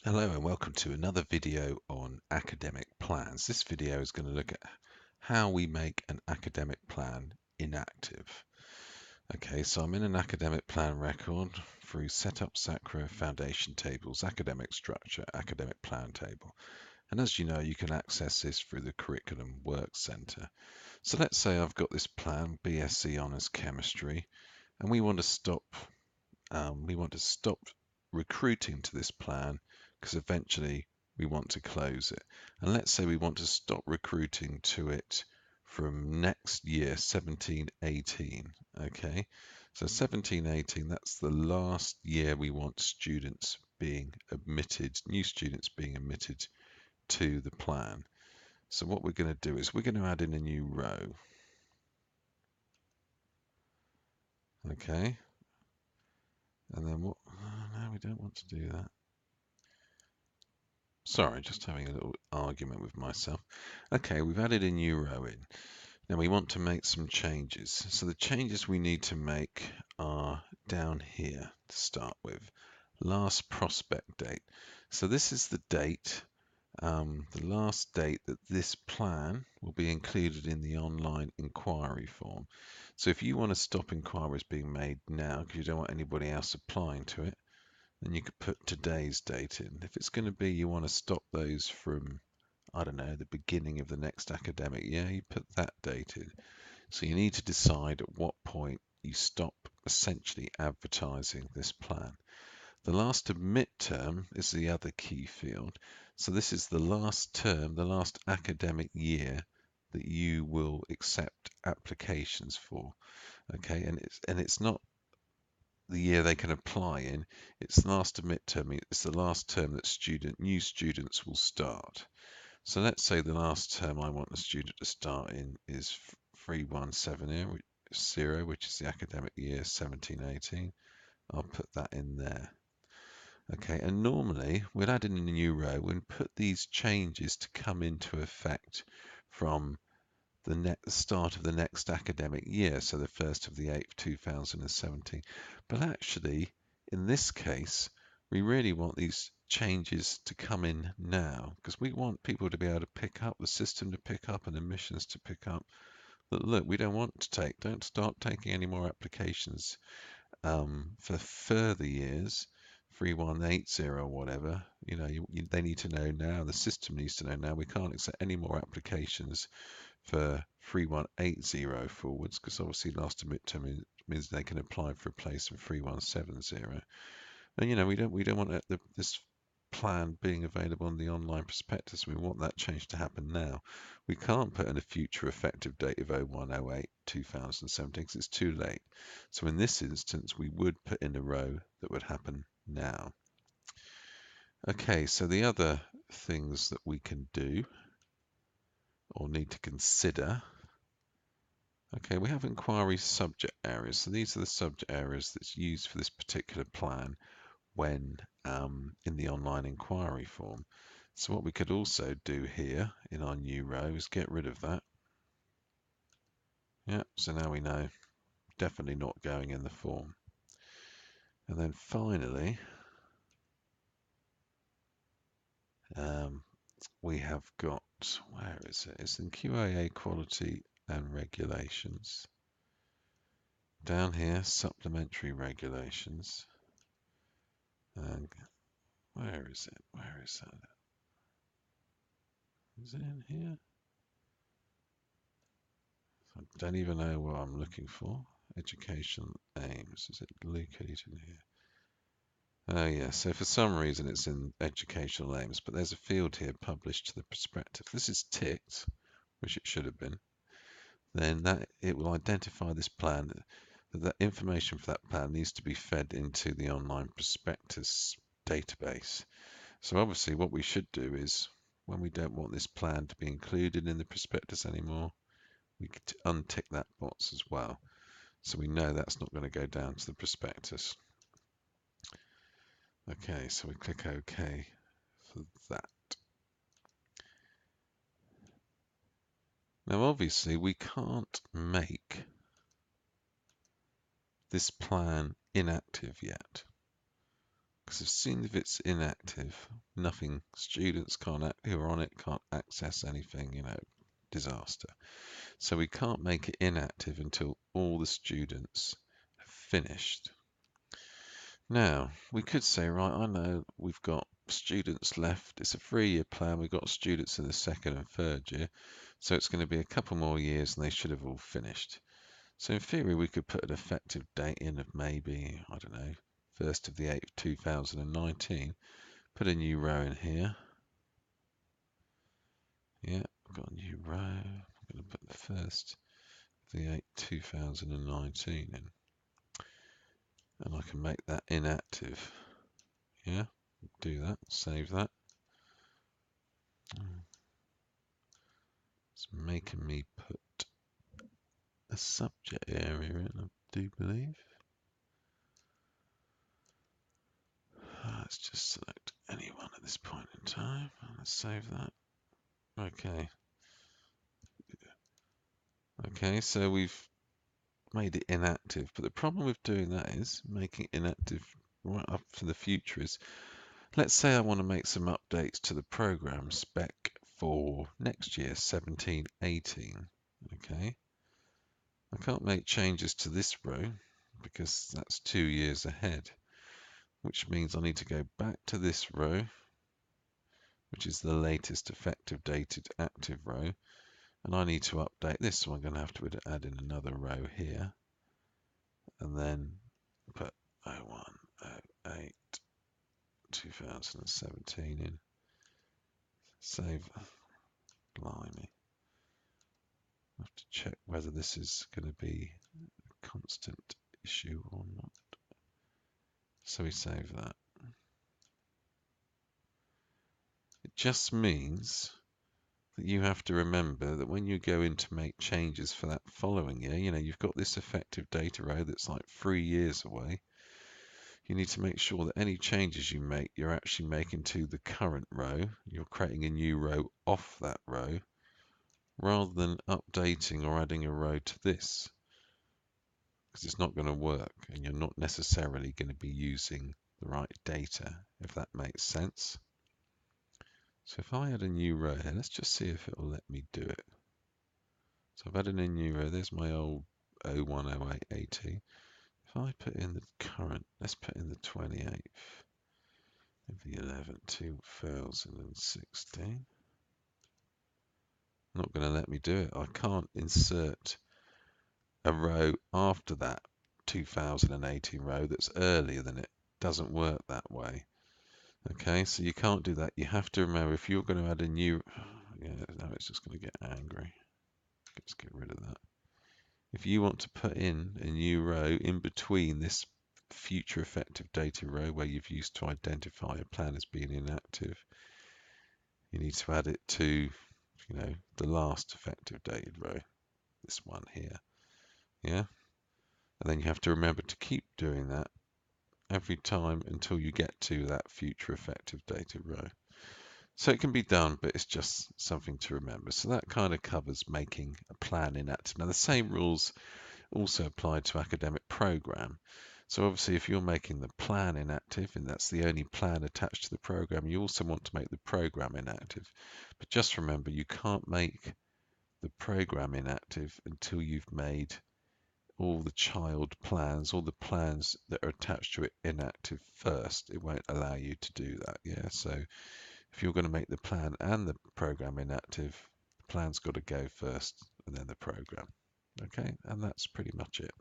Hello and welcome to another video on academic plans. This video is going to look at how we make an academic plan inactive. Okay, so I'm in an academic plan record through Setup Sacra, Foundation Tables, Academic Structure, Academic Plan Table. And as you know, you can access this through the Curriculum Work Center. So let's say I've got this plan, BSc Honours Chemistry, and we want to stop recruiting to this plan because eventually we want to close it. And let's say we want to stop recruiting to it from next year, 1718. Okay, so 1718, that's the last year we want students being admitted, new students being admitted to the plan. So what we're going to do is we're going to add in a new row. Okay, and then what? No, we don't want to do that. Sorry, just having a little argument with myself. Okay, we've added a new row in. Now we want to make some changes. So the changes we need to make are down here to start with. Last prospect date. So this is the date, the last date that this plan will be included in the online inquiry form. So if you want to stop inquiries being made now because you don't want anybody else applying to it, then you could put today's date in. If it's going to be you want to stop those from, I don't know, the beginning of the next academic year, you put that date in. So you need to decide at what point you stop essentially advertising this plan. The last admit term is the other key field. So this is the last term, the last academic year that you will accept applications for. Okay, and it's not the year they can apply in. It's the last admit term. It's the last term that new students will start. So let's say the last term I want the student to start in is 3170, which is the academic year 1718. I'll put that in there. Okay, and normally we'll add in a new row and put these changes to come into effect from the start of the next academic year, so the 1st of the 8th, 2017. But actually, in this case, we really want these changes to come in now because we want people to be able to pick up, the system to pick up, and admissions to pick up that, look, we don't start taking any more applications for further years, 3180 or whatever. They need to know now, the system needs to know now, we can't accept any more applications for 3180 forwards, because obviously last midterm means they can apply for a place in 3170. And we don't want this plan being available on the online prospectus. We want that change to happen now. We can't put in a future effective date of 01/08/2017 because it's too late. So in this instance, we would put in a row that would happen now. Okay, so the other things that we can do or need to consider. Okay, we have inquiry subject areas. So these are the subject areas that's used for this particular plan when in the online inquiry form. So what we could also do here in our new row is get rid of that. Yeah, so now we know definitely not going in the form. And then finally, we have got, where is it? It's in QAA quality and regulations. Down here, supplementary regulations. And where is it? Where is that? Is it in here? I don't even know what I'm looking for. Education aims. Is it located in here? Oh yeah, so for some reason it's in educational aims, but there's a field here published to the prospectus. This is ticked, which it should have been. Then that it will identify this plan. That information for that plan needs to be fed into the online prospectus database. So obviously what we should do is when we don't want this plan to be included in the prospectus anymore, we could untick that box as well. So we know that's not going to go down to the prospectus. Okay, so we click OK for that. Now obviously we can't make this plan inactive yet. because as soon as it's inactive, nothing, students who are on it can't access anything, disaster. So we can't make it inactive until all the students have finished. Now, we could say, right, I know we've got students left. It's a 3-year plan. We've got students in the 2nd and 3rd year. So it's going to be a couple more years and they should have all finished. So in theory, we could put an effective date in of maybe, I don't know, 1st of the 8th, 2019. Put a new row in here. Yeah, I've got a new row. I'm going to put the 1st of the 8th, 2019 in. And I can make that inactive. Yeah, do that, save that. It's making me put a subject area in, I do believe. Let's just select anyone at this point in time. Let's save that. Okay. Okay, so we've made it inactive, but the problem with doing that is making it inactive right up for the future is, let's say I want to make some updates to the program spec for next year, 17-18. Okay. I can't make changes to this row because that's 2 years ahead, which means I need to go back to this row, which is the latest effective dated active row, and I need to update this, so I'm going to have to add in another row here, and then put 01/08 2017 in. Save. Blimey. I have to check whether this is going to be a constant issue or not. So we save that. It just means that you have to remember that when you go in to make changes for that following year, you've got this effective data row that's like 3 years away. You need to make sure that any changes you make, you're actually making to the current row. You're creating a new row off that row, rather than updating or adding a row to this, because it's not going to work and you're not necessarily going to be using the right data, if that makes sense. So if I add a new row here, let's just see if it will let me do it. So I've added a new row. There's my old 01/08/18. If I put in the current, let's put in the 28th of the 11th, 2016. Not going to let me do it. I can't insert a row after that 2018 row that's earlier than it. Doesn't work that way. Okay, so you can't do that. You have to remember, if you're going to add a new, now it's just going to get angry. Let's get rid of that. If you want to put in a new row in between this future effective data row where you've used to identify a plan as being inactive, you need to add it to, the last effective dated row, this one here. Yeah, and then you have to remember to keep doing that every time until you get to that future effective data row. So it can be done, but it's just something to remember. So that kind of covers making a plan inactive. Now the same rules also apply to academic program. So obviously if you're making the plan inactive and that's the only plan attached to the program, you also want to make the program inactive. But just remember, you can't make the program inactive until you've made all the child plans, all the plans that are attached to it inactive first. It won't allow you to do that. Yeah, so if you're going to make the plan and the program inactive, the plan's got to go first and then the program. Okay, and that's pretty much it.